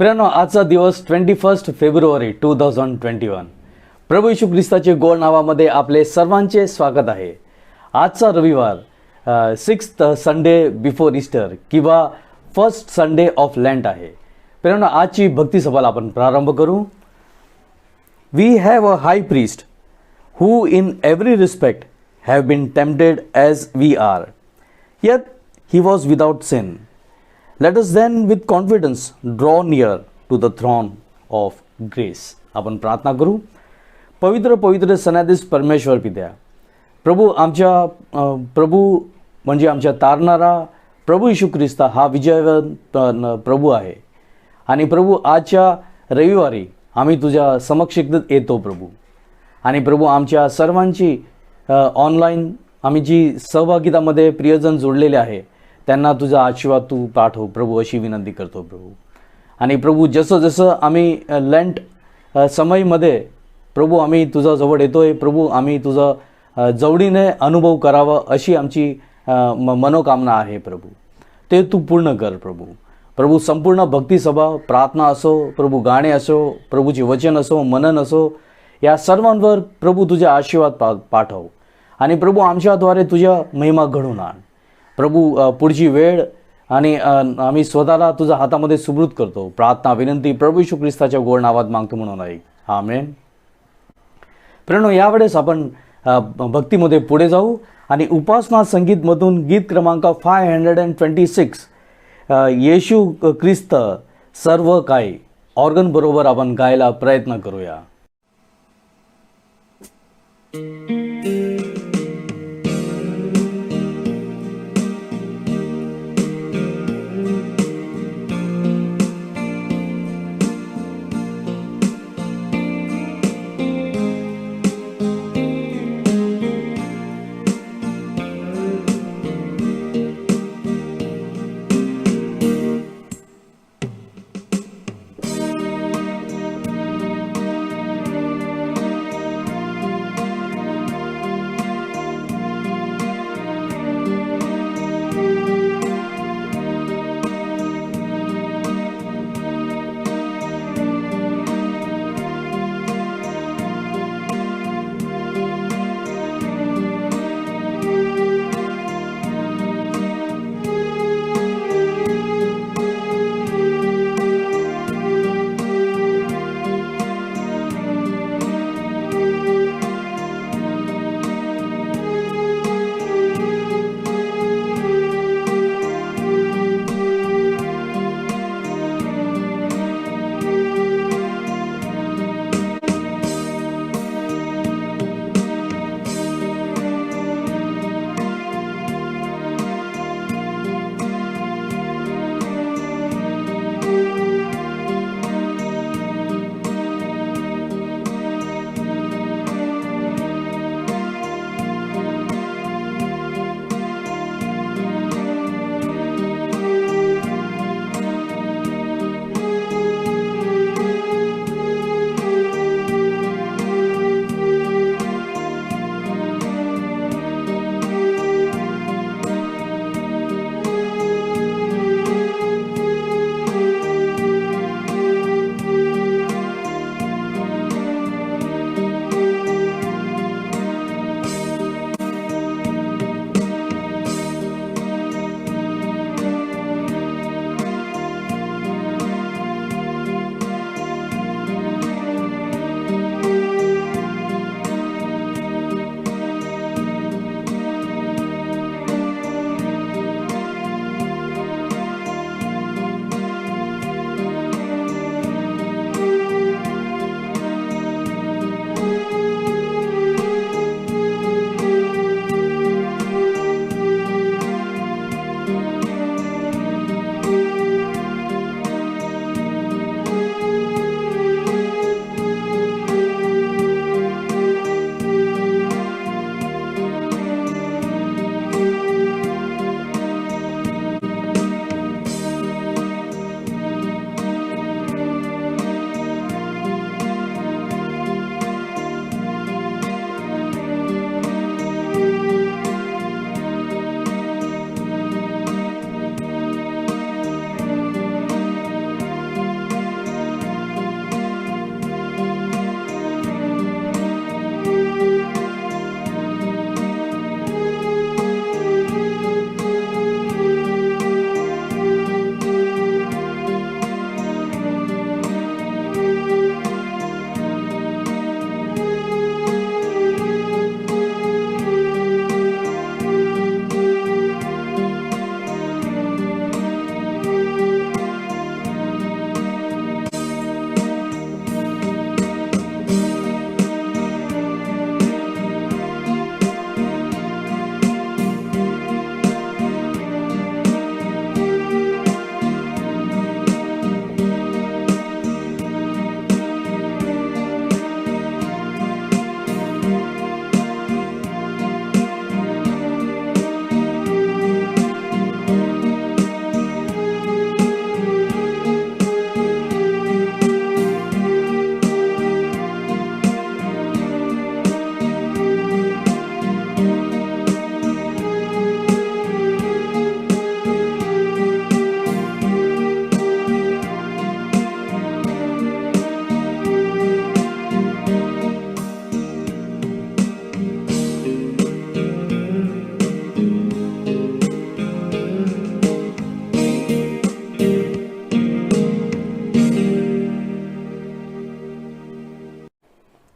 प्रियानो, आजचा दिवस 21 फेब्रुवारी 2021. प्रभू येशू ख्रिस्ताचे गोड नावामध्ये आपले सर्वांचे स्वागत आहे. आजचा रविवार 6th संडे बिफोर ईस्टर किंवा फर्स्ट संडे ऑफ लेंट आहे. प्रियानो, आजची भक्ती सभाला आपण प्रारंभ करू. We have a high priest who in every respect have been tempted as we are, yet he was without sin. Let us then with confidence draw near to the throne of grace. आपण प्रार्थना करू. पवित्र पवित्र सनाधीश परमेश्वर पित्या, प्रभू म्हणजे आमच्या तारणारा प्रभू येशू ख्रिस्ता हा विजयवंत प्रभू आहे. आणि प्रभू, आजच्या रविवारी आम्ही तुझ्या समक्ष येतो प्रभू. आणि प्रभू, आमच्या सर्वांची ऑनलाईन आम्ही जी सहभागितामध्ये प्रियजन जोडलेले आहे त्यांना तुझा आशीर्वाद तू पाठव प्रभू, अशी विनंती करतो प्रभू. आणि प्रभू, जसं जसं आम्ही लेंट समयमध्ये प्रभू आम्ही तुझा जवळ येतोय प्रभू, आम्ही तुझा जवळीने अनुभव करावा अशी आमची मनोकामना आहे प्रभू. ते तू पूर्ण कर प्रभू. प्रभू, संपूर्ण भक्तिसभा, प्रार्थना असो प्रभू, गाणे असो प्रभूचे वचन असो, मनन असो, या सर्वांवर प्रभू तुझे आशीर्वाद पाठव. आणि प्रभू, आमच्याद्वारे तुझ्या महिमा घडवून आण प्रभू. पुढची वेळ आणि आम्ही स्वतःला तुझ्या हातामध्ये सुपूर्द करतो. प्रार्थना विनंती प्रभू येशू ख्रिस्ताच्या गोड नावात मागतो म्हणून ऐक. आमेन. प्रियानो, यावेळेस आपण भक्तीमध्ये पुढे जाऊ आणि उपासना संगीतमधून गीत क्रमांक 526 येशू ख्रिस्त सर्व काही ऑर्गन बरोबर आपण गायला प्रयत्न करूया.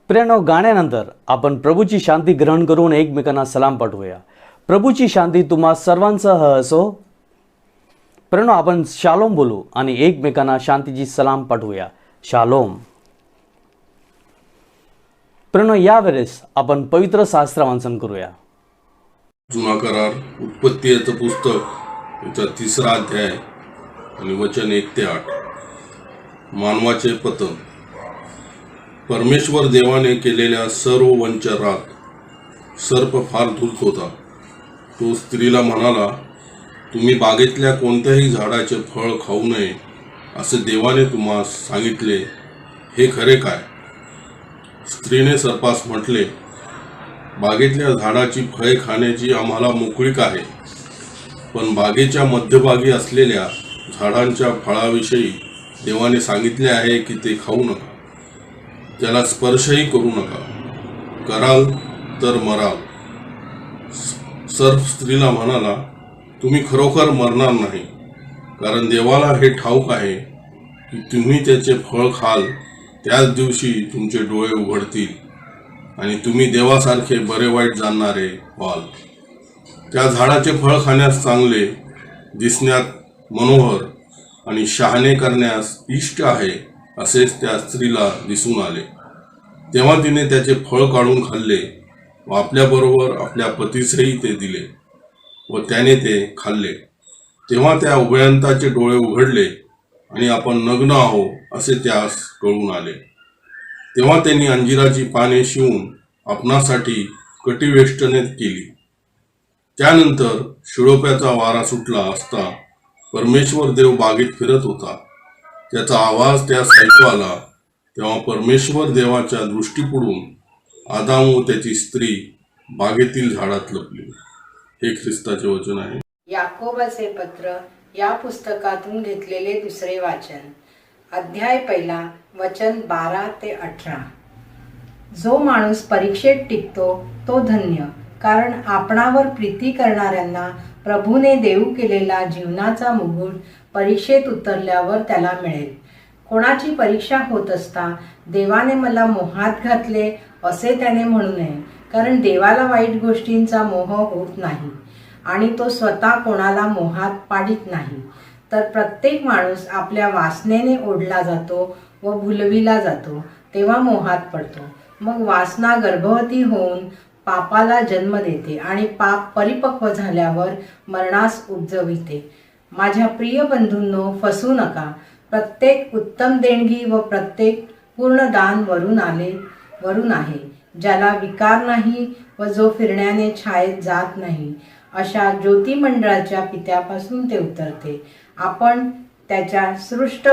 प्रियानो, गाण्यानंतर आपण प्रभूची शांती ग्रहण करून एकमेकांना सलाम पाठवूया. प्रभूची शांती तुम्हा सर्वांसह असो. प्रियानो, आपण शालोम बोलू आणि एकमेकांना शांतीची सलाम पाठवूया. शालोम. प्रियानो, यावेळेस आपण पवित्र शास्त्र वाचन करूया. जुना करार उत्पत्तीचं पुस्तक, याचा 3रा अध्याय आणि वचन 1 ते 8. मानवाचे पतन. परमेश्वर देवाने केलेल्या सर्व वंचरात सर्प फार धूर्त होता. तो स्त्रीला म्हणाला, तुम्ही बागेतल्या कोणत्याही झाडाचे फळ खाऊ नये असे देवाने तुम्हाला सांगितले, हे खरे काय? स्त्रीने सर्पास म्हटले, बागेतल्या झाडाची फळे खाण्याची आम्हाला मोकळीक आहे, पण बागेच्या मध्यभागी असलेल्या झाडांच्या फळाविषयी देवाने सांगितले आहे की ते खाऊ नका, त्याला स्पर्शही करू नका, कराल तर मराल. सर्प स्त्रीला म्हणाला, तुम्ही खरोखर मरणार नाही, कारण देवाला हे ठाऊक आहे की तुम्ही त्याचे फळ खाल त्याच दिवशी तुमचे डोळे उघडतील आणि तुम्ही देवासारखे बरे वाईट जाणणारे व्हाल. त्या झाडाचे फळ खाण्यास चांगले, दिसण्यात मनोहर आणि शहाणे करण्यास इष्ट आहे असेच त्या स्त्रीला दिसून आले. तेव्हा तिने त्याचे फळ काढून खाल्ले व आपल्याबरोबर आपल्या पतीसही ते दिले व त्याने ते खाल्ले. तेव्हा त्या उभयंताचे डोळे उघडले आणि आपण नग्न आहोत असे त्यास कळून आले. तेव्हा त्यांनी अंजिराची पाने शिवून आपणासाठी कटिवेष्टने केली. त्यानंतर शिळोप्याचा वारा सुटला असता परमेश्वर देव बागेत फिरत होता. त्याचा आवाज त्यास ऐकू आला. तेव्हा परमेश्वर देवाच्या दृष्टीपुढून आदाम व त्याची स्त्री बागेतील झाडात लपली. हे ख्रिस्ताचे वचन आहे. याकोबाचे पत्र या पुस्तकातून घेतलेले दुसरे वाचन. अध्याय 1, वचन 12 ते 18. जो माणूस परीक्षेत टिकतो तो धन्य, कारण आपणावर प्रीती करणाऱ्यांना प्रभूने देऊ केलेला जीवनाचा मुकुट परीक्षेत उतरल्यावर त्याला मिळेल. कोणाची परीक्षा होत असता देवाने मला मोहात घातले असे त्याने म्हणू नये, कारण देवाला वाईट गोष्टींचा मोह होत नाही आणि तो स्वतः कोणाला मोहात पाडित नाही. तर प्रत्येक माणूस आपल्या वासनेने ओढला जातो व भुलविला जातो, तेव्हा मोहात पडतो. मग वासना गर्भवती होऊन पापाला जन्म देते आणि पाप परिपक्व झाल्यावर मरणास उपजविते. माझ्या प्रिय बंधूंनो, फसू नका. प्रत्येक उत्तम देणगी व प्रत्येक पूर्ण दान वरून आहे, ज्याला विकार नाही व जो फिरण्याने छायेत जात नाही, अशा ज्योतिमंडळाच्या पित्यापासून ते उतरते. आपण त्याच्या सृष्ट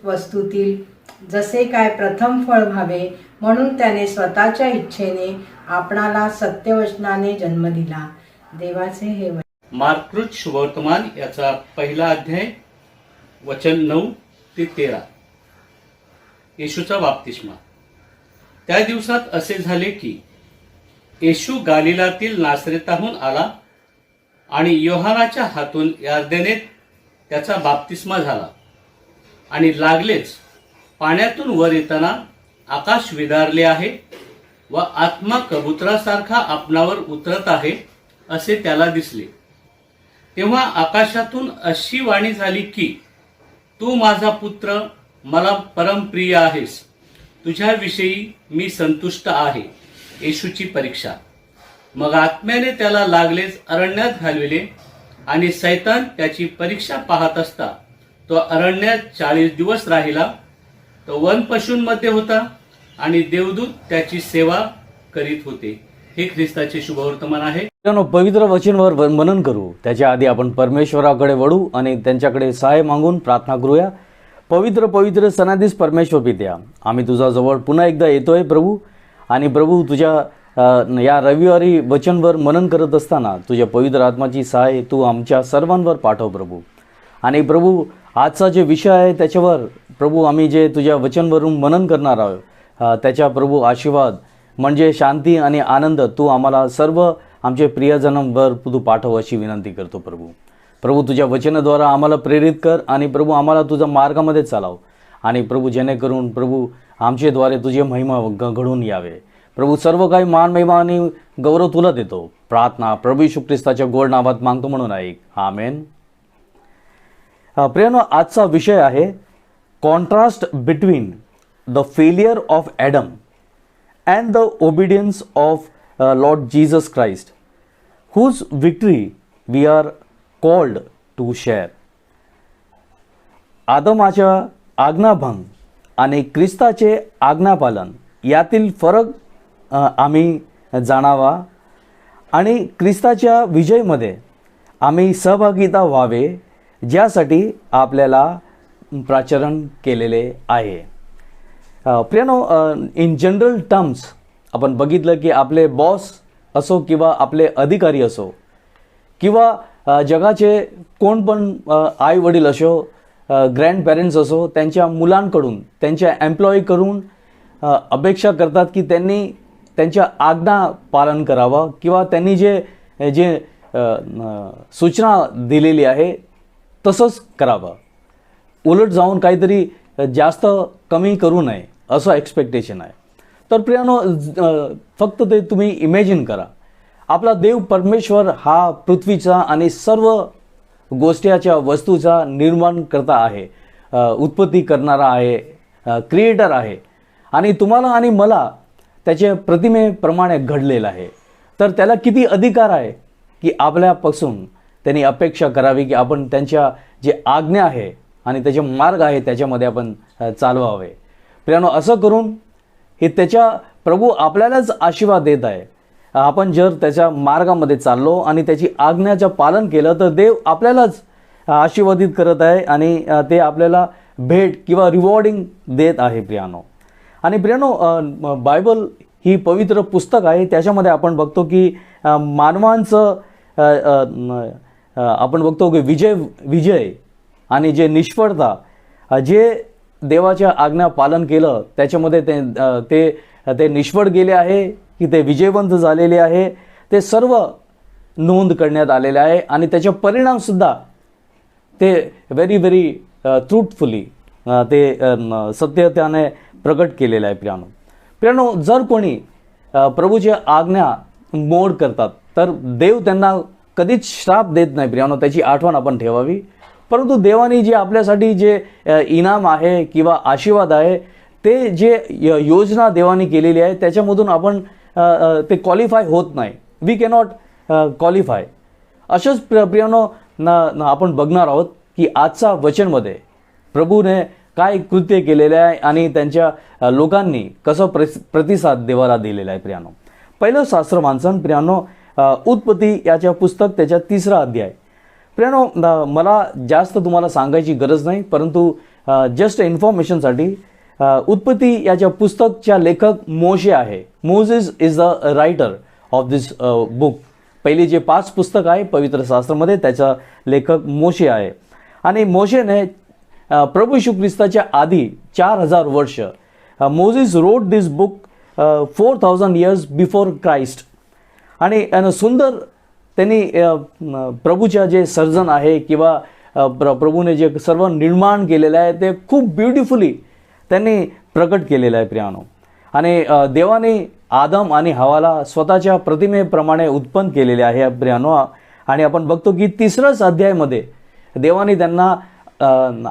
वस्तूतील जसे काय प्रथम फळ व्हावे म्हणून त्याने स्वतःच्या इच्छेने आपणाला सत्यवचनाने जन्म दिला. देवाचे हे वचन. मार्कृत शुभवर्तमान याचा 1 अध्याय, वचन 9 ते 13. येशूचा बाप्तिस्मा. त्या दिवसात असे झाले की येशू गालिलातील नासरेताहून आला आणि योहानाच्या हातून यार्देनेत त्याचा बाप्तिस्मा झाला. आणि लागलेच पाण्यातून वर येताना आकाश विदारले आहे व आत्मा कबुतरासारखा आपणावर उतरत आहे असे त्याला दिसले. तेव्हा आकाशातून अशी वाणी झाली की, तू माझा पुत्र मला परमप्रिय आहेस, तुझ्याविषयी मी संतुष्ट आहे. येशूची परीक्षा. मग आत्म्याने त्याला लागलेच अरण्यात घालविले आणि सैतान त्याची परीक्षा पाहत असता तो अरण्यात 40 दिवस राहिला. तो वन पशूंमध्ये होता आणि देवदूत त्याची सेवा करीत होते. हे ख्रिस्ताचे शुभवर्तमान आहे. मित्रांनो, पवित्र वचनवर मनन करू त्याच्या आधी आपण परमेश्वराकडे वळू आणि त्यांच्याकडे सहाय्य मागून प्रार्थना करूया. पवित्र पवित्र सनाधीश परमेश्वर पित्या, आम्ही तुझा जवळ पुन्हा एकदा येतोय प्रभू. आणि प्रभू, तुझ्या या रविवारी वचनवर मनन करत असताना तुझ्या पवित्र आत्माची सहाय्य तू आमच्या सर्वांवर पाठव प्रभू. आणि प्रभू, आजचा जे विषय आहे त्याच्यावर प्रभू आम्ही जे तुझ्या वचनवरून मनन करणार आहोत त्याच्या प्रभू आशीर्वाद म्हणजे शांती आणि आनंद तू आम्हाला सर्व आमचे प्रियजनांवर तू पाठव अशी विनंती करतो प्रभू. प्रभू, तुझ्या वचनाद्वारा आम्हाला प्रेरित कर आणि प्रभू आम्हाला तुझ्या मार्गामध्ये चालव आणि प्रभू जेणेकरून प्रभू आमच्याद्वारे तुझे महिमा घडून यावे. प्रभू सर्व काही मान महिमा आणि गौरव तुला देतो. प्रार्थना प्रभू येशू ख्रिस्ताच्या गोड नावात मागतो म्हणून ऐक. आमेन. प्रियानो, आजचा विषय आहे contrast between the failure of Adam and the obedience of Lord Jesus Christ, whose victory we are called to share. आदमाच्या आज्ञाभंग आणि ख्रिस्ताचे आज्ञापालन यातील फरक आम्ही जाणावा आणि ख्रिस्ताच्या विजयमध्ये आम्ही सहभागिता व्हावे, ज्यासाठी आपल्याला प्राचरण केलेले आहे. प्रियानो, इन जनरल टर्म्स आपण बघितलं की आपले बॉस असो किंवा आपले अधिकारी असो किंवा जगाचे कोण पण आई वडील असो, ग्रँड पॅरेंट्स असो, त्यांच्या मुलांकडून त्यांच्या एम्प्लॉईकडून अपेक्षा करतात की त्यांनी त्यांच्या आज्ञा पालन करावं किंवा त्यांनी जे जे सूचना दिलेली आहे तसंच करावं. उलट जाऊन काहीतरी जास्त कमी करू नये असं एक्सपेक्टेशन आहे. तर प्रियानो, फक्त ते तुम्ही इमॅजिन करा, आपला देव परमेश्वर हा पृथ्वीचा आणि सर्व गोष्टीच्या वस्तूचा निर्माण करता आहे, उत्पत्ती करणारा आहे, क्रिएटर आहे आणि तुम्हाला आणि मला त्याच्या प्रतिमेप्रमाणे घडलेलं आहे. तर त्याला किती अधिकार आहे की आपल्यापासून त्यांनी अपेक्षा करावी की आपण त्यांच्या जे आज्ञा आहे आणि त्याचे मार्ग आहे त्याच्यामध्ये आपण चालवावे. प्रियानो, असं करून हे त्याच्या प्रभू आपल्यालाच आशीर्वाद देत आहे. आपण जर त्याच्या मार्गामध्ये चाललो आणि त्याची आज्ञाचं पालन केलं तर देव आपल्यालाच आशीर्वादित करत आहे आणि ते आपल्याला भेट किंवा रिवॉर्डिंग देत आहे. प्रियानो आणि प्रियानो, बायबल ही पवित्र पुस्तक आहे. त्याच्यामध्ये आपण बघतो की मानवांचं आपण बघतो की विजय आणि जे निष्फळता, जे देवाच्या आज्ञा पालन केलं त्याच्यामध्ये ते निष्फळ गेले आहे की ते विजयवंत झालेले आहे, ते सर्व नोंद करण्यात आलेले आहे आणि त्याचे परिणामसुद्धा ते व्हेरी ट्रूथफुली ते सत्यतेने प्रकट केलेलं आहे. प्रियानो, जर कोणी प्रभूची आज्ञा मोड करतात तर देव त्यांना कधीच श्राप देत नाही. प्रियानो, त्याची आठवण आपण ठेवावी. परंतु देवाने जे आपल्यासाठी जे इनाम आहे किंवा आशीर्वाद आहे, ते जे योजना देवाने केलेली आहे त्याच्यामधून आपण ते क्वालिफाय होत नाही. We cannot qualify. अशाच प्रियानो आपण बघणार आहोत की आजच्या वचनमध्ये प्रभूने काय कृत्य केलेले आहे आणि त्यांच्या लोकांनी कसं प्रतिसाद देवाला दिलेला आहे. प्रियानो, पहिलं शास्त्र वाचन प्रियानो, उत्पत्ती याच्या पुस्तक त्याच्या 3रा अध्याय. प्रियानो, मला जास्त तुम्हाला सांगायची गरज नाही, परंतु जस्ट इन्फॉर्मेशनसाठी उत्पत्ती याच्या पुस्तकच्या लेखक मोशे आहे. Moses is the writer of this book. पहिली जे 5 पुस्तक आहे पवित्र शास्त्रामध्ये त्याचा लेखक मोशे आहे. आणि मोशेने प्रभू येशू ख्रिस्ताच्या आधी 4000 वर्ष Moses wrote this book 4000 years before Christ. आणि सुंदर त्यांनी प्रभूच्या जे सर्जन आहे किंवा प्रभूने जे सर्व निर्माण केलेलं आहे ते खूप ब्युटिफुली त्यांनी प्रकट केलेलं आहे. प्रियानो, आणि देवाने आदम आणि हवाला स्वतःच्या प्रतिमेप्रमाणे उत्पन्न केलेले आहे. प्रियानो, आणि आपण बघतो की 3ऱ्याच अध्यायामध्ये देवाने त्यांना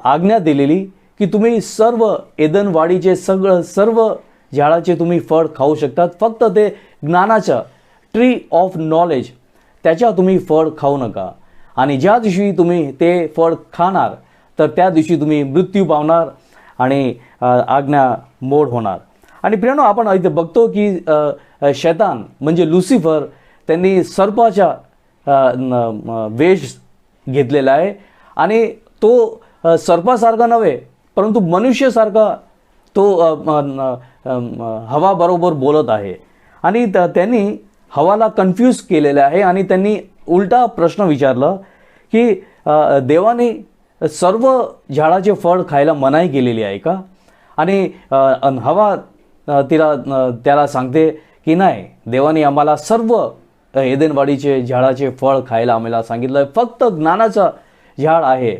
आज्ञा दिलेली की तुम्ही सर्व एदनवाडीचे सर्व झाडाचे तुम्ही फळ खाऊ शकतात, फक्त ते ज्ञानाच्या ट्री ऑफ नॉलेज त्याच्या तुम्ही फळ खाऊ नका. आणि ज्या दिवशी तुम्ही ते फळ खाणार तर त्या दिवशी तुम्ही मृत्यू पावणार आणि आज्ञा मोड होणार. आणि प्रियानो, आपण इथे बघतो की शैतान म्हणजे लुसिफर त्यांनी सर्पाचा वेश घेतलेला आहे आणि तो सर्पासारखा नव्हे परंतु मनुष्यासारखा तो हवा बरोबर बोलत आहे. आणि त्यांनी हवाला कन्फ्यूज केलेलं आहे आणि त्यांनी उलटा प्रश्न विचारला की देवाने सर्व झाडाचे फळ खायला मनाई केलेली आहे का? आणि हवा त्याला सांगते की नाही, देवाने आम्हाला सर्व एदेनवाडीचे झाडाचे फळ खायला आम्हाला सांगितलं आहे, फक्त ज्ञानाचं झाड आहे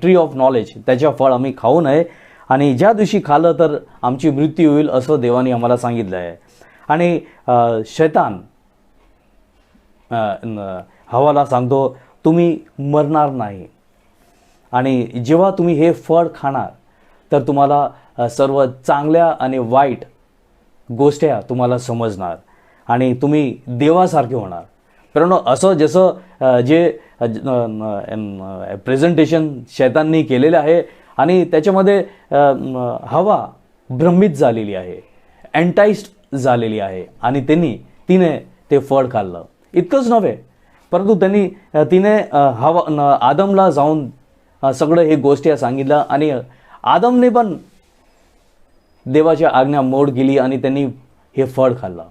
ट्री ऑफ नॉलेज त्याच्या फळ आम्ही खाऊ नये. आणि ज्या दिवशी खाल्लं तर आमची मृत्यू होईल असं देवाने आम्हाला सांगितलं आहे. आणि शैतान हवाला सांगतो तुम्ही मरणार नाही, आणि जेव्हा तुम्ही हे फळ खाणार तर तुम्हाला सर्व चांगल्या आणि वाईट गोष्टी तुम्हाला समजणार आणि तुम्ही देवासारखे होणार. कारण असं जसं जे प्रेझेंटेशन शैताननी केलेलं आहे आणि त्याच्यामध्ये हवा भ्रमित झालेली आहे, एंटाइस्ड झालेली आहे आणि तिने ते फळ खाल्लं. इतकंच नव्हे, परंतु तिने आदमला जाऊन सगळं हे गोष्टी सांगितलं आणि आदमने पण देवाच्या आज्ञा मोड केली आणि त्यांनी हे फळ खाल्लं.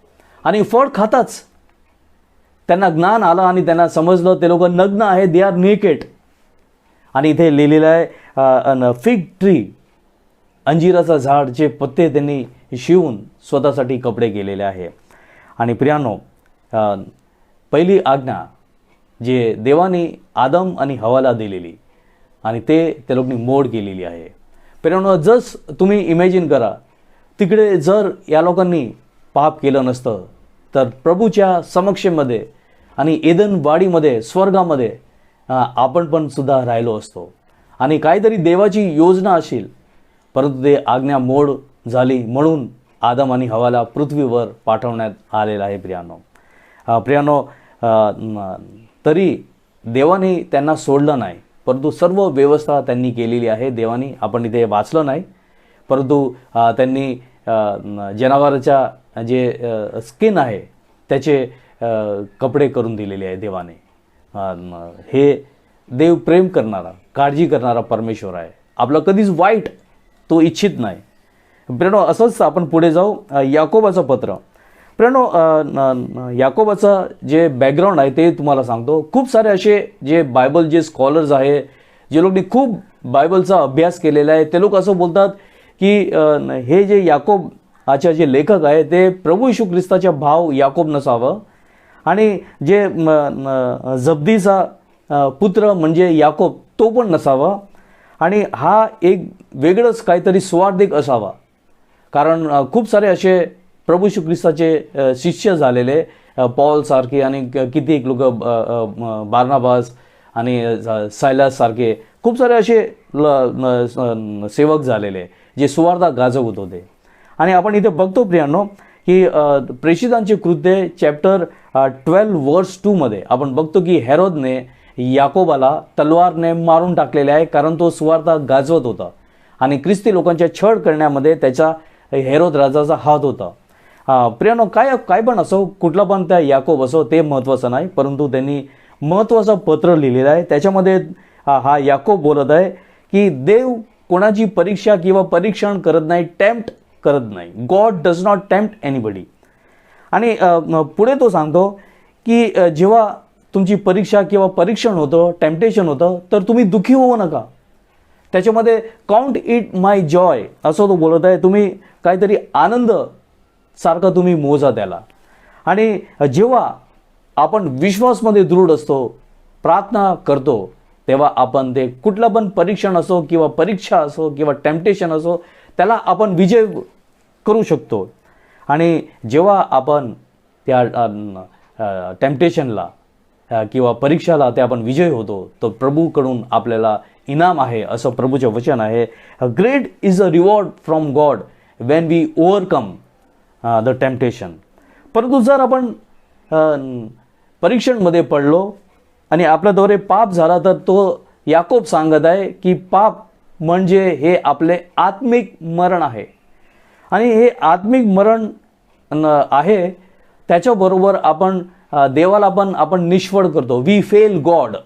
आणि फळ खाताच त्यांना ज्ञान आलं आणि त्यांना समजलं ते लोक नग्न आहे, दे आर नेकेड. आणि इथे लिहिलेलं आहे फिग ट्री, अंजिराचा झाडचे पत्ते त्यांनी शिवून स्वतःसाठी कपडे केलेले आहे. आणि प्रियानो, पहिली आज्ञा जे देवाने आदम आणि हवाला दिलेली आणि ते लोकांनी मोड केलेली आहे. प्रियानो, जस तुम्ही इमॅजिन करा, तिकडे जर या लोकांनी पाप केलं नसतं तर प्रभूच्या समक्षेमध्ये आणि एदन वाडीमध्ये स्वर्गामध्ये आपण पण सुद्धा राहिलो असतो आणि काहीतरी देवाची योजना असेल, परंतु ते आज्ञा मोड झाली म्हणून आदम आणि हवाला पृथ्वीवर पाठवण्यात आलेलं आहे. प्रियानो, तरी देवाने त्यांना सोडलं नाही, परंतु सर्व व्यवस्था त्यांनी केलेली आहे देवाने. आपण इथे वाचलं नाही, परंतु त्यांनी जनावराच्या जे स्किन आहे त्याचे कपडे करून दिलेले आहे देवाने. हे देव प्रेम करणारा, काळजी करणारा परमेश्वर आहे. आपलं कधीच वाईट तो इच्छित नाही. प्रेरणो, असंच आपण पुढे जाऊ. याकोबाचं पत्र. प्रेरणो, याकोबाचं जे बॅकग्राऊंड आहे ते तुम्हाला सांगतो. खूप सारे असे जे बायबल जे स्कॉलर्स आहे, जे लोकांनी खूप बायबलचा अभ्यास केलेला आहे, ते लोक असं बोलतात की हे जे याकोबाचे जे लेखक आहे ते प्रभू येशू ख्रिस्ताचा भाव याकोब नसावं आणि जे जब्दीचा पुत्र म्हणजे याकोब तो पण नसावा आणि हा एक वेगळंच काहीतरी स्वार्थिक असावा. कारण खूप सारे असे प्रभू येशू ख्रिस्ताचे शिष्य झालेले, पॉल सारखे आणि किती एक लोक बार्नाबास आणि सायलास सारखे खूप सारे असे सेवक झालेले जे सुवार्ता गाजवत होते. आणि आपण इथे बघतो प्रियांनो की प्रेषितांचे कृत्य चॅप्टर 12 वर्स 2 मध्ये आपण बघतो की हेरोदने याकोबाला तलवारने मारून टाकलेले आहे, कारण तो सुवार्ता गाजवत होता आणि ख्रिस्ती लोकांच्या छळ करण्यामध्ये त्याचा हेरोद राजाचा हात होता. प्रियानो, काय पण असो, कुठला पण त्या याकोब असो, ते महत्त्वाचं नाही, परंतु त्यांनी महत्त्वाचं पत्र लिहिलेलं आहे. त्याच्यामध्ये हा याकोब बोलत आहे की देव कोणाची परीक्षा किंवा परीक्षण करत नाही, टेम्प्ट करत नाही. God does not tempt anybody. आणि पुढे तो सांगतो की जेव्हा तुमची परीक्षा किंवा परीक्षण होतं, टेम्पटेशन होतं, तर तुम्ही दुःखी होऊ नका. त्याच्यामध्ये काउंट इट माय जॉय असं तो बोलत आहे. तुम्ही काहीतरी आनंद सारखं तुम्ही मोजा त्याला. आणि जेव्हा आपण विश्वासमध्ये दृढ असतो, प्रार्थना करतो, तेव्हा आपण ते कुठलं पण परीक्षण असो किंवा परीक्षा असो किंवा टेम्पटेशन असो त्याला आपण विजय करू शकतो. आणि जेव्हा आपण त्या टेम्पटेशनला किंवा परीक्षाला ते आपण विजय होतो, तर प्रभूकडून आपल्याला इनाम आहे असं प्रभूचे वचन आहे. Great is a reward from God when we overcome the temptation. परंतु जर आपण परीक्षणमध्ये पडलो आणि आपल्याद्वारे पाप झाला, तर तो याकोब सांगत आहे की पाप म्हणजे हे आपले आत्मिक मरण आहे. आणि हे आत्मिक मरण आहे, त्याच्याबरोबर आपण देवाला पण आपण निष्फळ करतो. We fail God.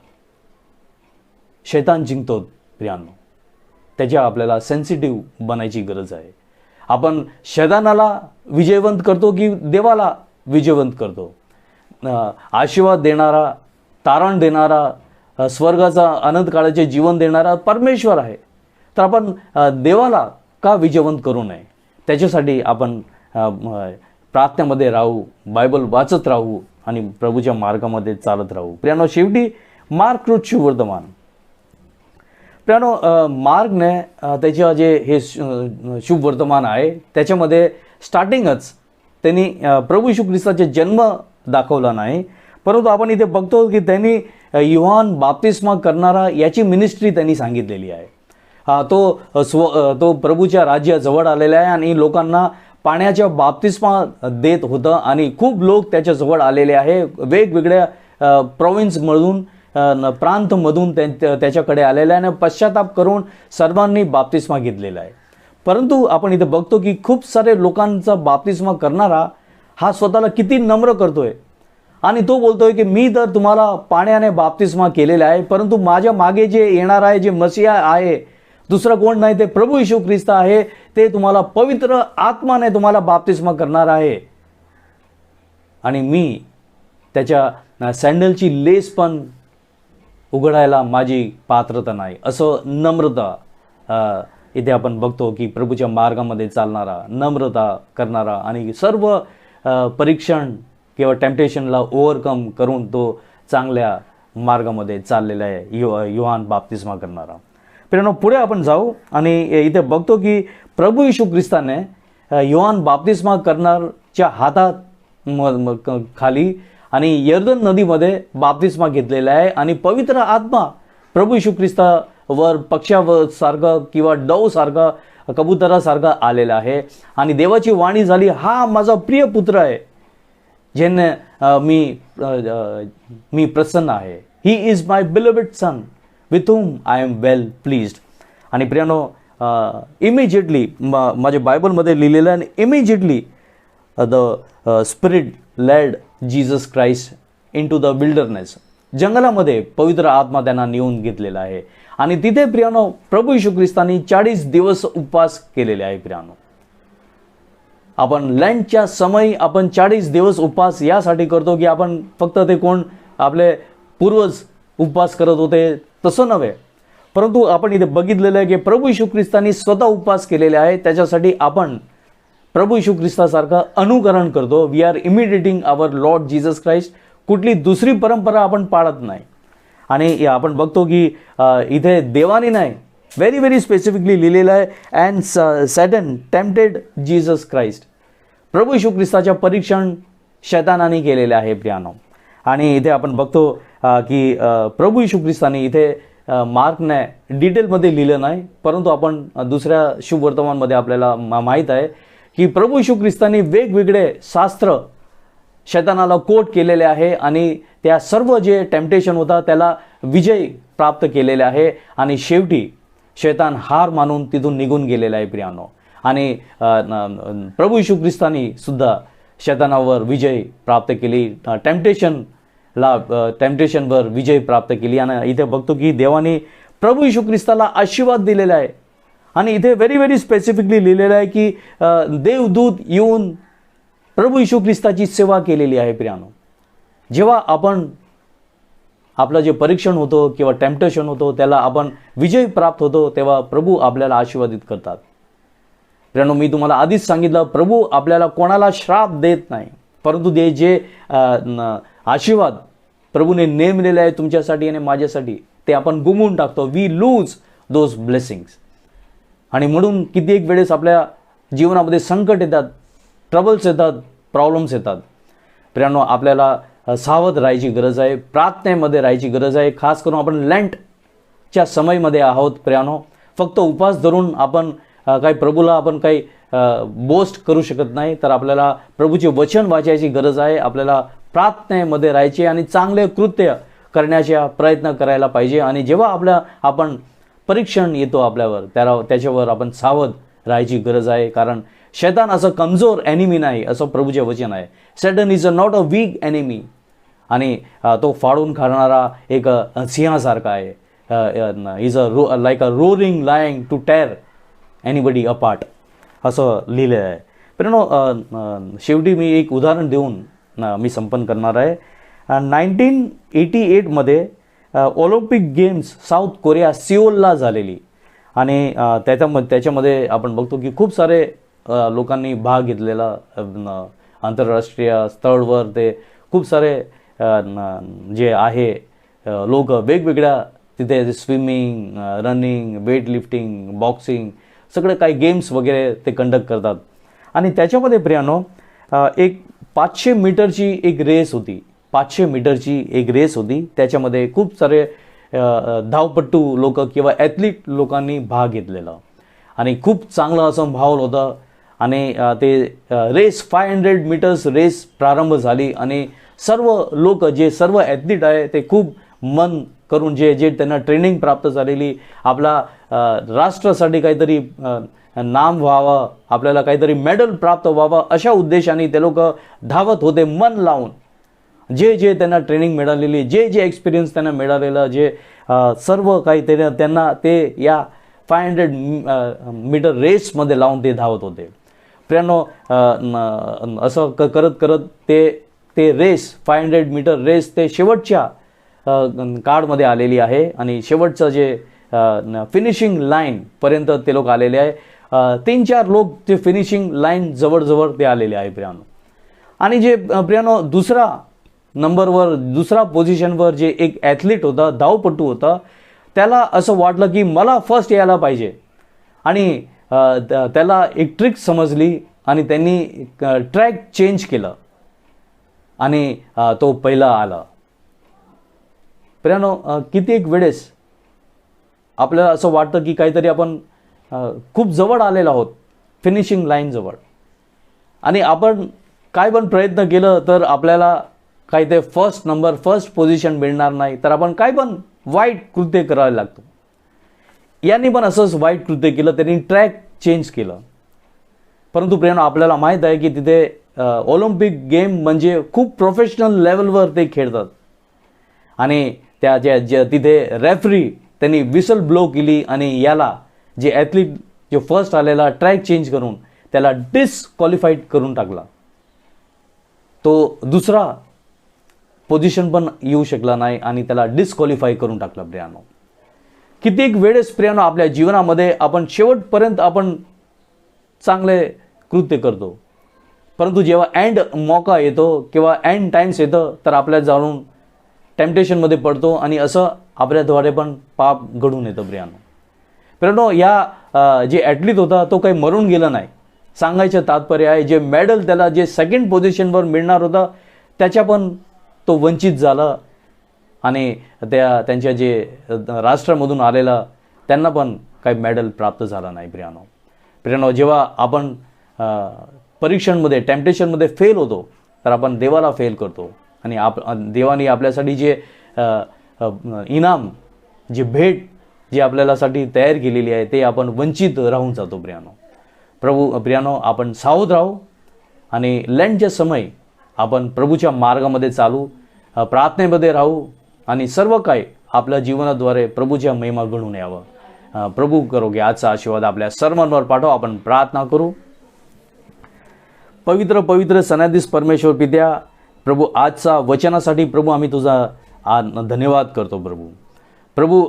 शैतान जिंकतो प्रियांनो. त्याच्या आपल्याला सेन्सिटिव्ह बनायची गरज आहे. आपण शैतानाला विजयवंत करतो की देवाला विजयवंत करतो? आशीर्वाद देणारा, तारण देणारा, स्वर्गाचा अनंत काळाचे जीवन देणारा परमेश्वर आहे. तर आपण देवाला का विजयवंत करू नये? त्याच्यासाठी आपण प्रार्थनेमध्ये राहू, बायबल वाचत राहू आणि प्रभूच्या मार्गामध्ये चालत राहू. प्रियांनो, शेवटी मार्क रोजची वर्तमान. प्रियानो, मार्कने त्याच्या जे हे शुभ वर्तमान आहे त्याच्यामध्ये स्टार्टिंगच त्यांनी प्रभू येशू ख्रिस्ताचे जन्म दाखवला नाही, परंतु आपण इथे बघतो की त्यांनी योहान बाप्तिस्मा करणारा याची मिनिस्ट्री त्यांनी सांगितलेली आहे. तो प्रभूच्या राज्याजवळ आलेला आहे आणि लोकांना पाण्याच्या बाप्तिस्मा देत होतं आणि खूप लोक त्याच्याजवळ आलेले आहे. वेगवेगळ्या प्रोव्हिन्समधून प्रांतमधून त्याच्याकडे आलेला आहे आणि पश्चाताप करून सर्वांनी बाप्तिस्मा घेतलेला आहे. परंतु आपण इथे बघतो की खूप सारे लोकांचा बाप्तिस्मा करणारा हा स्वतःला किती नम्र करतोय आणि तो बोलतोय की मी तर तुम्हाला पाण्याने बाप्तिस्मा केलेला आहे, परंतु माझ्या मागे जे येणार आहे, जे मसीहा आहे, दुसरा कोण नाही ते प्रभू येशू ख्रिस्त आहे, ते तुम्हाला पवित्र आत्माने तुम्हाला बाप्तिस्मा करणार आहे आणि मी त्याच्या सँडलची लेस पण उघडायला माझी पात्रता नाही, असं नम्रता इथे आपण बघतो की प्रभूच्या मार्गामध्ये चालणारा, नम्रता करणारा आणि सर्व परीक्षण किंवा टेम्पटेशनला ओव्हरकम करून तो चांगल्या मार्गामध्ये चाललेला आहे योहान बाप्तिस्मा करणारा. प्रियानो, पुढे आपण जाऊ आणि इथे बघतो की प्रभू येशू ख्रिस्ताने योहान बाप्तिस्मा करणारच्या हातात खाली आणि यर्दन नदीमध्ये बाप्तिस्मा घेतलेला आहे आणि पवित्र आत्मा प्रभू येशू ख्रिस्तावर पक्षावर सारखं किंवा डव सारखा, कबुतरासारखा आलेला आहे आणि देवाची वाणी झाली, हा माझा प्रिय पुत्र आहे ज्याने मी प्रसन्न आहे. He is my beloved son with whom I am well pleased. आणि प्रियानो, इमिजिएटली माझ्या बायबलमध्ये लिहिलेलं आहे, immediately the spirit led Jesus Christ into the wilderness. जंगलामध्ये पवित्र आत्मा त्यांना नेऊन घेतलेला आहे आणि तिथे प्रियानो प्रभू येशू ख्रिस्तानी 40 दिवस उपवास केलेले आहे. प्रियानो, आपण लँडच्या समयी आपण 40 दिवस उपवास यासाठी करतो की आपण फक्त ते कोण आपले पूर्वज उपवास करत होते तसं नव्हे, परंतु आपण इथे बघितलेलं आहे की प्रभू येशू ख्रिस्तानी स्वतः उपवास केलेले आहे. त्याच्यासाठी आपण प्रभू येशू ख्रिस्तासारखं अनुकरण करतो. We are imitating our Lord Jesus Christ. कुठली दुसरी परंपरा आपण पाळत नाही. आणि आपण बघतो की इथे देवानी नाही, व्हेरी व्हेरी स्पेसिफिकली लिहिलेलं आहे, and Satan tempted Jesus Christ. प्रभू येशू ख्रिस्ताच्या परीक्षण शैतानाने केलेले आहे प्रियानो. आणि इथे आपण बघतो की प्रभू येशू ख्रिस्ताने इथे मार्कने डिटेलमध्ये लिहिलं नाही, परंतु आपण दुसऱ्या शुभवर्तमानमध्ये आपल्याला माहीत आहे की प्रभू येशू ख्रिस्ताने वेगवेगळे शास्त्र शैतानाला कोट केलेले आहे आणि त्या सर्व जे टेम्पटेशन होता त्याला विजय प्राप्त केलेले आहे आणि शेवटी शैतान हार मानून तिथून निघून गेलेला आहे प्रियानो. आणि प्रभू येशू ख्रिस्तानी सुद्धा शैतानावर विजय प्राप्त केली, टेम्पटेशनवर विजय प्राप्त केली. आणि इथे बघतो की देवाने प्रभू येशू ख्रिस्ताला आशीर्वाद दिलेला आहे आणि इथे व्हेरी व्हेरी स्पेसिफिकली लिहिलेलं आहे की देवदूत येऊन प्रभू येशू ख्रिस्ताची सेवा केलेली आहे प्रियानो. जेव्हा आपण आपलं जे परीक्षण होतं किंवा टेम्पटेशन होतं त्याला आपण विजय प्राप्त होतो, तेव्हा प्रभू आपल्याला आशीर्वादित करतात. प्रियानो, मी तुम्हाला आधीच सांगितलं, प्रभू आपल्याला कोणाला श्राप देत नाही, परंतु ते जे आशीर्वाद प्रभूने नेमलेले आहे तुमच्यासाठी आणि माझ्यासाठी ते आपण गुमवून टाकतो. We lose those blessings. आणि म्हणून कित्येक वेळेस आपल्या जीवनामध्ये संकट येतात, ट्रबल्स येतात, प्रॉब्लेम्स येतात. प्रियानो, आपल्याला सावध राहायची गरज आहे, प्रार्थनेमध्ये राहायची गरज आहे. खास करून आपण लँटच्या समयमध्ये आहोत प्रियानो. फक्त उपवास धरून आपण काही प्रभूला आपण काही बोस्ट करू शकत नाही, तर आपल्याला प्रभूचे वचन वाचायची गरज आहे. आपल्याला प्रार्थनेमध्ये राहायचे आणि चांगले कृत्य करण्याचा प्रयत्न करायला पाहिजे. आणि जेव्हा आपण परीक्षण येतो आपल्यावर, त्याच्यावर आपण सावध राहायची गरज आहे, कारण शैतान असं कमजोर एनिमी नाही, असं प्रभूचे वचन आहे. Satan is not a weak enemy. आणि तो फाडून खाणारा एक सिंहासारखा आहे. Is like a roaring lion to tear anybody apart, असं लिहिलेलं आहे. पण शेवटी मी एक उदाहरण देऊन मी संपन्न करणार आहे. 1988मध्ये ऑलिम्पिक गेम्स साऊथ कोरिया सिओलला झालेली आणि त्याच्यामध्ये आपण बघतो की खूप सारे लोकांनी भाग घेतलेला. आंतरराष्ट्रीय स्तरावर ते खूप सारे जे आहे लोक वेगवेगळ्या तिथे swimming, running, weight lifting, boxing सगळे काही गेम्स वगैरे ते कंडक्ट करतात. आणि त्याच्यामध्ये प्रियानो एक 500 मीटरची एक रेस होती. 500 मीटरची एक रेस होती. त्याच्यामध्ये खूप सारे धावपट्टू लोक किंवा ॲथलीट लोकांनी भाग घेतलेला आणि खूप चांगलं असं माहोल होतं. आणि ते रेस 500 मीटर्स रेस प्रारंभ झाली आणि सर्व लोक जे सर्व ॲथलीट आहे ते खूप मन करून जे जे त्यांना ट्रेनिंग प्राप्त झालेली, आपला राष्ट्रासाठी काहीतरी नाम व्हावं, आपल्याला काहीतरी मेडल प्राप्त व्हावं अशा उद्देशाने ते लोक धावत होते मन लावून. जे जे त्यांना ट्रेनिंग मिळालेली, जे जे एक्सपिरियन्स त्यांना मिळालेलं, जे सर्व काही त्यांना ते या 500 मीटर रेसमध्ये लावून ते धावत होते. प्रियानो असं करत करत ते रेस 500 मीटर रेस ते शेवटच्या काळमध्ये आलेली आहे आणि शेवटचं जे फिनिशिंग लाईनपर्यंत ते लोक आलेले आहे. 3-4 लोक ते फिनिशिंग लाईन जवळजवळ ते आलेले आहे प्रियानो. आणि जे प्रियानो दुसरा नंबरवर, दुसरा पोझिशनवर जे एक ॲथलीट होता, धावपटू होता, त्याला असं वाटलं की मला फर्स्ट यायला पाहिजे. आणि त्याला एक ट्रिक समजली आणि त्यांनी ट्रॅक चेंज केलं आणि तो पहिला आला. प्रियानो कित्येक वेळेस आपल्याला असं वाटतं की काहीतरी आपण खूप जवळ आलेलो आहोत फिनिशिंग लाईनजवळ आणि आपण काय पण प्रयत्न केलं तर आपल्याला काही ते फर्स्ट पोझिशन मिळणार नाही, तर आपण काय पण वाईट कृत्य करायला लागतो. यांनी पण असंच वाईट कृत्य केलं, त्यांनी ट्रॅक चेंज केलं. परंतु प्रियानो आपल्याला माहीत आहे की तिथे ऑलिम्पिक गेम म्हणजे खूप प्रोफेशनल लेवलवर ते खेळतात आणि त्या तिथे रेफरी त्यांनी विसल ब्लो केली आणि याला जे ॲथलीट जो फर्स्ट आलेला ट्रॅक चेंज करून त्याला डिस्क्वालिफाईड करून टाकला. तो दुसरा पोझिशन पण येऊ शकला नाही आणि त्याला डिस्क्वालिफाय करून टाकला. प्रियानो कित्येक वेळेस प्रियानो आपल्या जीवनामध्ये आपण शेवटपर्यंत आपण चांगले कृत्य करतो, परंतु जेव्हा एंड मौका येतो किंवा एंड टाइम्स येतं तर आपल्या जाऊन टेम्पटेशनमध्ये पडतो आणि असं आपल्याद्वारे पण पाप घडून येतं. प्रियानो या जे ॲथलीट होता तो काही मरून गेला नाही. सांगायचं तात्पर्य आहे जे मेडल त्याला जे सेकंड पोझिशनवर मिळणार होतं त्याच्या पण तो वंचित झाला आणि त्यांच्या जे राष्ट्रामधून आलेला त्यांना पण काही मेडल प्राप्त झाला नाही. प्रियानो जेव्हा आपण परीक्षांमध्ये टेम्पटेशनमध्ये फेल होतो तर आपण देवाला फेल करतो आणि देवाने आपल्यासाठी जे इनाम, जे भेट जी आपल्यासाठी तयार केलेली आहे ते आपण वंचित राहून जातो. प्रियानो आपण सावध राहू आणि लेंटच्या समय आपण प्रभूच्या मार्गामध्ये चालू, प्रार्थनेमध्ये राहू आणि सर्व काही आपल्या जीवनाद्वारे प्रभूच्या महिमा घडून यावं. प्रभू करो की आजचा आशीर्वाद आपल्या सर्वांवर पाठव. आपण प्रार्थना करू. पवित्र पवित्र सनाधीश परमेश्वर पित्या, प्रभू आजचा वचनासाठी प्रभू आम्ही तुझा धन्यवाद करतो. प्रभू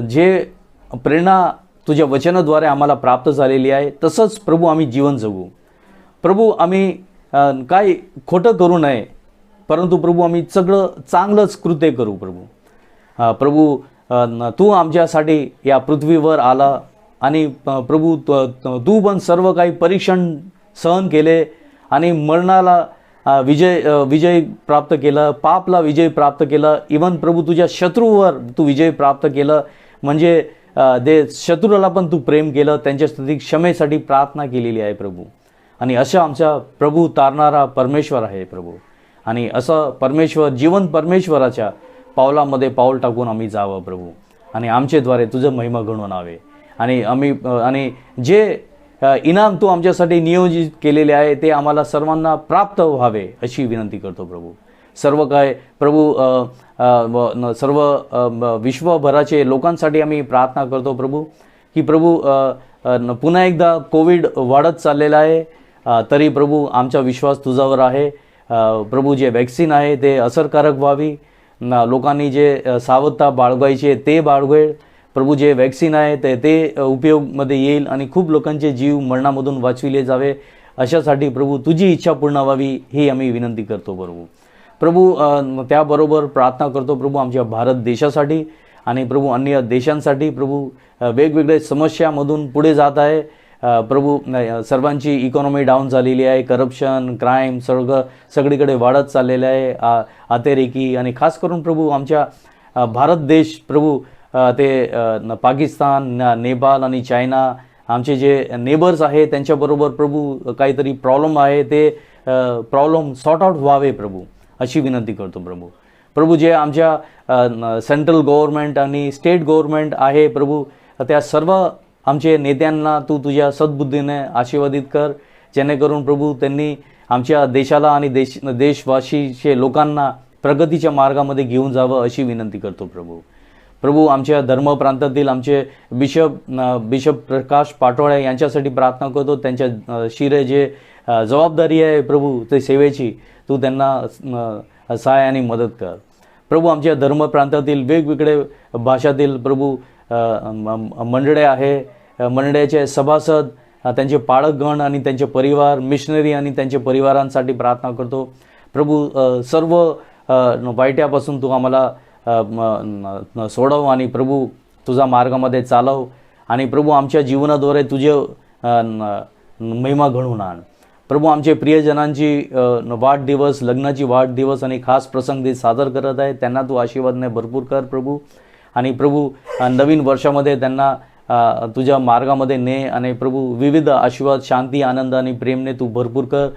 जे प्रेरणा तुझ्या वचनाद्वारे आम्हाला प्राप्त झालेली आहे तसंच प्रभू आम्ही जीवन जगू. प्रभू आम्ही काय खोटं करू नये, परंतु प्रभू आम्ही सगळं चांगलंच कृत्य करू. प्रभू तू आमच्यासाठी या पृथ्वीवर आला आणि प्रभू तू पण सर्व काही परीक्षण सहन केले आणि मरणाला विजय प्राप्त केलं, पापला विजय प्राप्त केलं. इवन प्रभू तुझ्या शत्रूवर तू विजय प्राप्त केलं, म्हणजे शत्रूला पण तू प्रेम केलं, त्यांच्यासाठी क्षमेसाठी प्रार्थना केलेली आहे प्रभू. आणि अशा आमचा प्रभू तारणारा परमेश्वर आहे प्रभू. आणि असं परमेश्वर, जीवन परमेश्वराच्या पावलामध्ये पाऊल टाकून आम्ही जावं प्रभू आणि आमच्याद्वारे तुझं महिमा घडवून आवे. आणि जे इनाम तू आमच्यासाठी नियोजित केलेले आहे ते आम्हाला सर्वांना प्राप्त व्हावे अशी विनंती करतो प्रभू. सर्व काय प्रभू सर्व विश्वभराचे लोकांसाठी आम्ही प्रार्थना करतो प्रभू की प्रभू पुन्हा एकदा कोविड वाढत चाललेला आहे, तरी प्रभू आमचा विश्वास तुझ्यावर आहे. प्रभू जे वॅक्सिन आहे ते असरकारक व्हावी, लोकांनी जे सावधता बाळगायची ते बाळगेल. प्रभू जे वॅक्सिन आहे ते उपयोगमध्ये येईल आणि खूप लोकांचे जीव मरणामधून वाचविले जावे अशासाठी प्रभू तुझी इच्छा पूर्ण व्हावी ही आम्ही विनंती करतो प्रभू. त्याबरोबर प्रार्थना करतो प्रभू आमच्या भारत देशासाठी आणि प्रभू अन्य देशांसाठी प्रभू वेगवेगळे समस्यामधून पुढे जात आहे. प्रभू सर्वांची इकॉनॉमी डाऊन झालेली आहे. करप्शन, क्राईम सगळीकडे वाढत चाललेलं आहे. अतिरेकी आणि खास करून प्रभू आमच्या भारत देश प्रभू ते पाकिस्तान, नेपाळ आणि चायना आमचे जे नेबर्स आहे त्यांच्याबरोबर प्रभू काहीतरी प्रॉब्लेम आहे, ते प्रॉब्लेम सॉर्ट आउट व्हावे प्रभू, अशी विनंती करतो प्रभू. प्रभू जे आमच्या सेंट्रल गव्हर्नमेंट आणि स्टेट गव्हर्नमेंट आहे प्रभू, त्या सर्व आमचे नेत्यांना तू तुझ्या सद्बुद्धीने आशीर्वादित कर, जेणेकरून प्रभू त्यांनी आमच्या देशाला आणि देशवासीचे लोकांना प्रगतीच्या मार्गामध्ये घेऊन जावं, अशी विनंती करतो प्रभू. प्रभू आमच्या धर्मप्रांतातील आमचे बिशप प्रकाश पाटोळे यांच्यासाठी प्रार्थना करतो. त्यांच्या शिरे जे जबाबदारी आहे प्रभू ते सेवेची, तू त्यांना सहाय्य आणि मदत कर प्रभू. आमच्या धर्मप्रांतातील वेगवेगळे भाषातील प्रभू मंडळे आहे, मंडळाचे सभासद, त्यांचे पाळकगण आणि त्यांचे परिवार, मिशनरी आणि त्यांच्या परिवारांसाठी प्रार्थना करतो प्रभू. सर्व वाईटापासून तू आम्हाला सोडव आणि प्रभू तुझा मार्गामध्ये चालव, आणि प्रभू आमच्या जीवनाद्वारे तुझे महिमा घडवून आण प्रभू. आमचे प्रियजनांची वाढदिवस, लग्नाची वाढदिवस आणि खास प्रसंग ते सादर करत आहे, त्यांना तू आशीर्वादने भरपूर कर प्रभू. आणि प्रभू नवीन वर्षामध्ये त्यांना तुझ्या मार्गामध्ये ने, आणि प्रभू विविध आशीर्वाद, शांती, आनंद आणि प्रेमने तू भरपूर कर,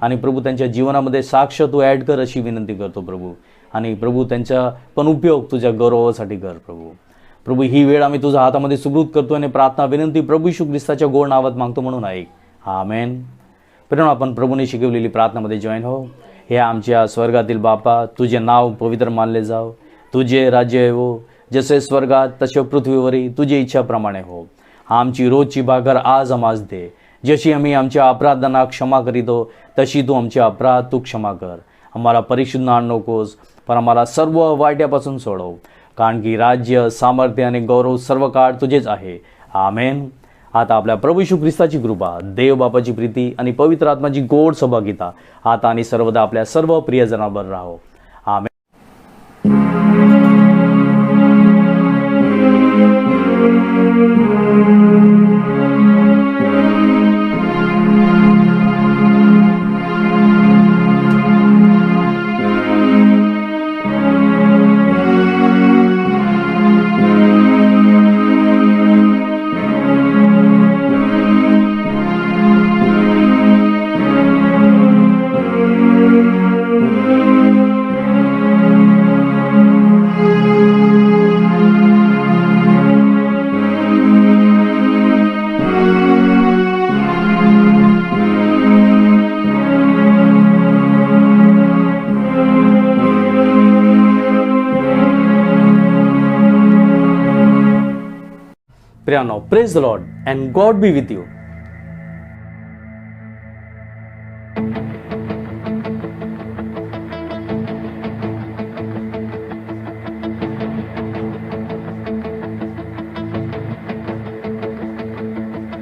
आणि प्रभू त्यांच्या जीवनामध्ये साक्ष तू ॲड कर, अशी विनंती करतो प्रभू. आणि प्रभू त्यांचा पण उपयोग तुझ्या गौरवासाठी कर प्रभू. प्रभू ही वेळ आम्ही तुझ्या हातामध्ये सुपूर्द करतो आणि प्रार्थना विनंती प्रभू येशू ख्रिस्ताच्या गोड नावात मागतो म्हणून ऐक, आमेन. प्रेम आपण प्रभूने शिकवलेली प्रार्थनामध्ये जॉईन हो. हे आमच्या स्वर्गातील बापा, तुझे नाव पवित्र मानले जाव, तुझे राज्य हो, जसे स्वर्गात तसे पृथ्वीवरही तुझी इच्छाप्रमाणे हो. आमची रोजची भाकर आज आम्हास दे, जशी आम्ही आमच्या अपराधांना क्षमा करीतो तशी तू आमचे अपराध तू क्षमा कर. आम्हाला परीक्षेत आण नकोस, पण आम्हाला सर्व वाईटापासून सोडव, कारण की राज्य, सामर्थ्य आणि गौरव सर्व काळ तुझेच आहे, आमेन. आता आपल्या प्रभू येशू ख्रिस्ताची कृपा, देव बापाची प्रीती आणि पवित्र आत्माची गोड सहभागिता आता आणि सर्वदा आपल्या सर्व प्रियजनांवर राहो, आमेन. प्रियानो, praise the Lord and God be with you.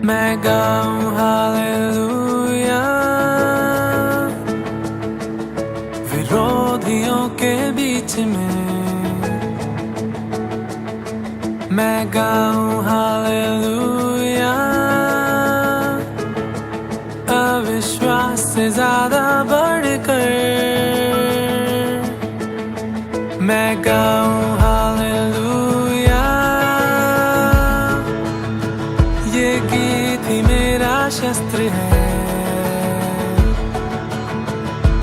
मैं गाऊं हालेलुया विरोधियों के बीच में, मैं गाऊं हालेलुया अविश्वास से ज्यादा बढ़कर, मैं गाऊं हालेलुया, ये गीत ही मेरा शस्त्र है,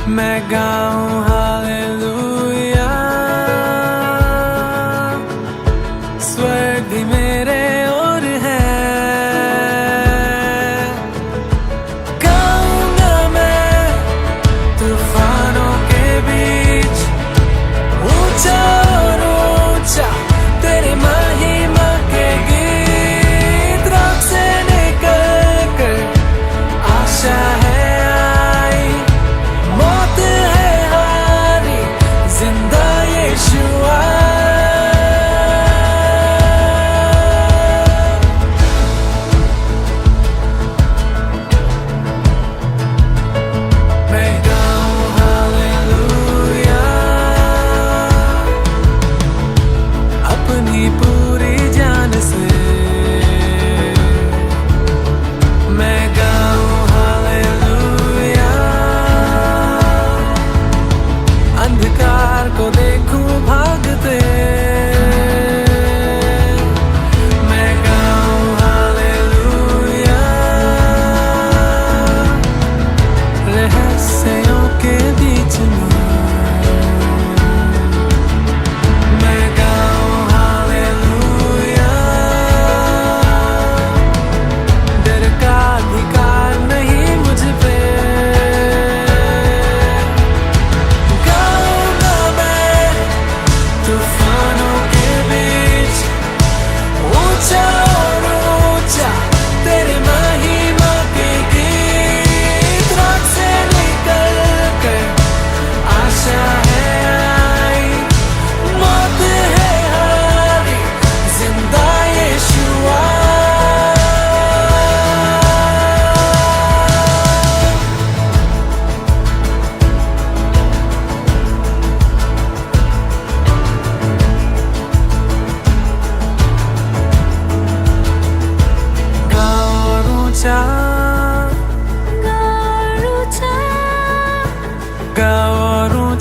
मैं गाऊं हालेलुया, स्वर्ग भी मेरे ओर है, गाऊंगा मैं तूफानों के बीच, ऊंचा और ऊंचा तेरे महिमा के गीत, राख से निकल कर आशा है आई, मौत है हारी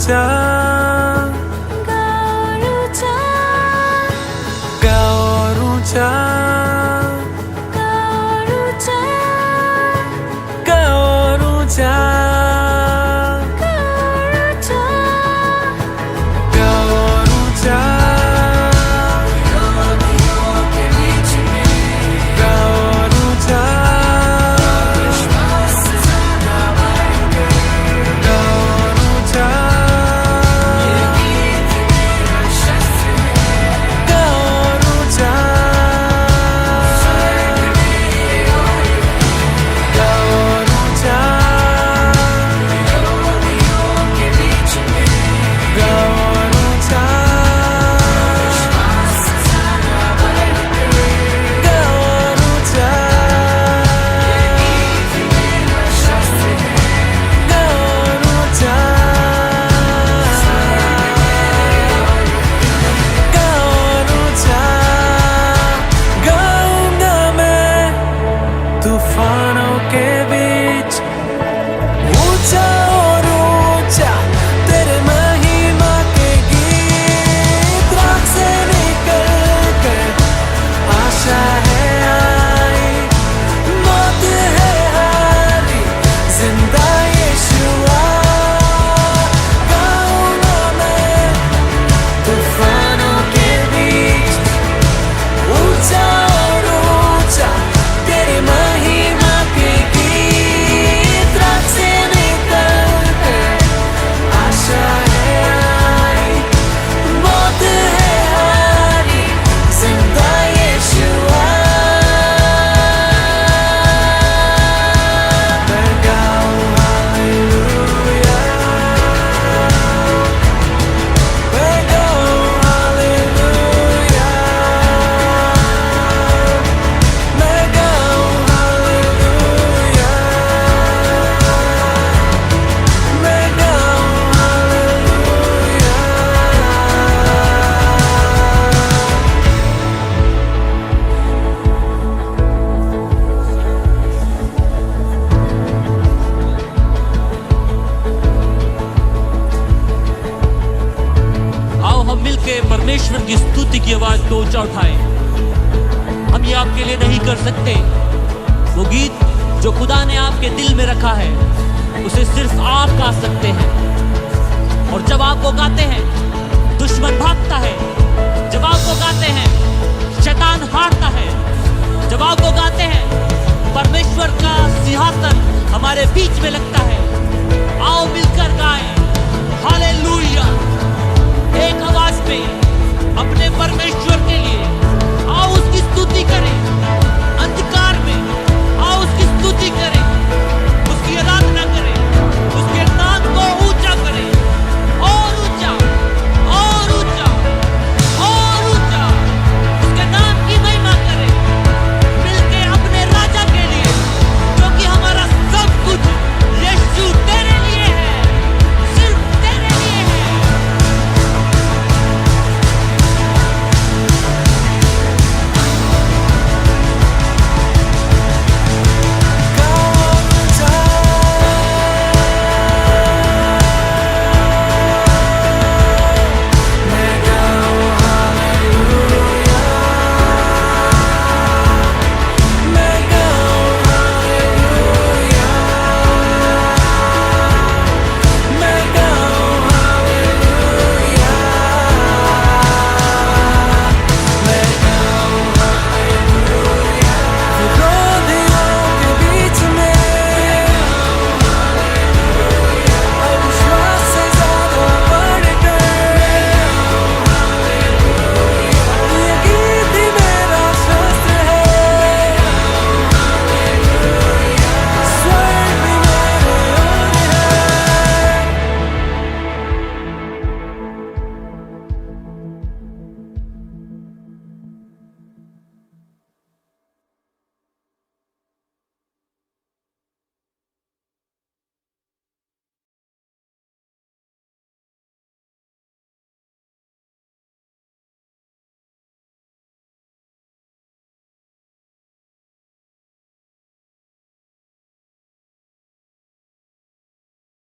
ऊंचा गाओ और ऊंचा गाओ और ऊंचा गाओ और ऊंचा गाओ और ऊंचा तूफानों के बीच ऊंचा और ऊंचा तेरे महिमा के गीत रात से निकल कर आशा है आई मौत है हारी जिंदा यीशुआ गाऊंगा मैं तूफानों के बीच ऊंचा और ऊंचा तेरे महिमा के गीत रात से निकल कर आशा है आई मौत है हारी जिंदा यीशुआ मैं गाऊं हालेलुया मैं गाऊं हालेलुया मैं गाऊं हालेलुया मैं गाऊं हालेलुया आओ हम मिलके परमेश्वर की स्तुति की आवाज को ऊंचा उठाएं। हम ये आपके लिए नहीं कर सकते। वो गीत जो खुदा ने आपके दिल में रखा है उसे सिर्फ आप गा सकते हैं। और जब आप वो गाते हैं दुश्मन भागता है। जब आप वो गाते हैं शैतान हारता है। जब आप वो गाते हैं परमेश्वर का सिंहासन हमारे बीच में लगता है।